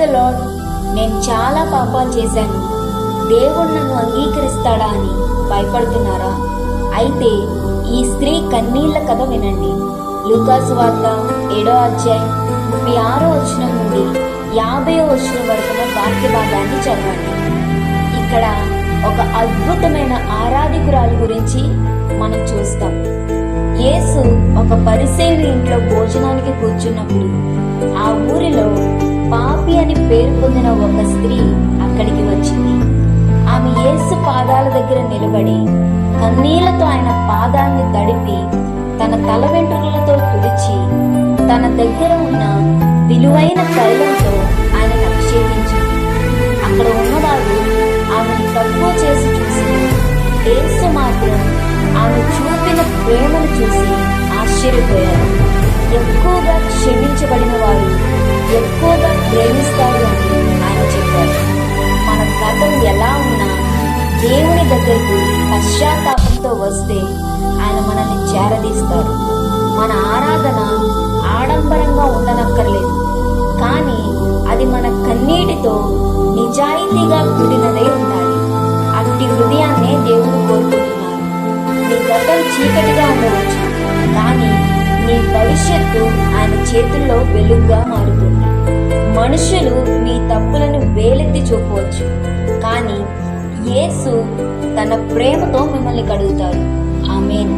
The lord. నేను చాలా పాపాలు చేశాను, దేవుడు నన్ను అంగీకరిస్తాడా అని భయపడుతున్నారా? అయితే ఈ స్త్రీ కన్నీళ్ల కథ వినండి. లూకాసు వార్త 7వ అధ్యాయం 36వ వచనం నుండి 50వ వచనం వరకున్న వాక్య భాగాన్ని చదవండి. ఇక్కడ ఒక అద్భుతమైన ఆరాధికురాలి గురించి మనం చూస్తాం. యేసు ఒక పరిసయ్యుని ఇంట్లో భోజనానికి కూర్చున్నప్పుడు ఆ ఊరిలో పాపి అని పేరు పొందిన ఒక స్త్రీ అక్కడికి వచ్చింది. ఆమె యేసు పాదాల దగ్గర నిలబడి కన్నీళ్లతో ఆయన పాదాన్ని తడిపి తన తల వెంట్రుకలతో తుడిచి తన దగ్గర ఉన్న విలువైన తైలంతో ఆయనను అభిషేకించింది. అక్కడ ఉన్నవారు ఆమెను తక్కువ చేసి చూసి యేసు మాత్రం ఆమె చూపిన ప్రేమను చూసి ఆశ్చర్యపోయారు. ఎక్కువగా క్షమించబడిన వారు ఎక్కువగా ప్రేమిస్తారు అని ఆయన చెప్పారు. మన గతం ఎలా ఉన్నా దేవుని దగ్గరకు పశ్చాత్తాపంతో వస్తే ఆయన మనల్ని చేరదీస్తారు. మన ఆరాధన ఆడంబరంగా ఉండనక్కర్లేదు, కానీ అది మన కన్నీటితో నిజాయితీగా కూడినదై ఉండాలి. అట్టి హృదయాన్నే దేవుడు కోరుకుంటున్నారు. నీ గతం చీకటిగా ఉండవచ్చు, కానీ నీ భవిష్యత్తు ఆయన చేతుల్లో వెలుగుగా మారుతుంది. మనుషులు మీ తప్పులను వేలెత్తి చూపవచ్చు, కానీ యేసు తన ప్రేమతో మిమ్మల్ని కడుగుతారు. ఆమేన్.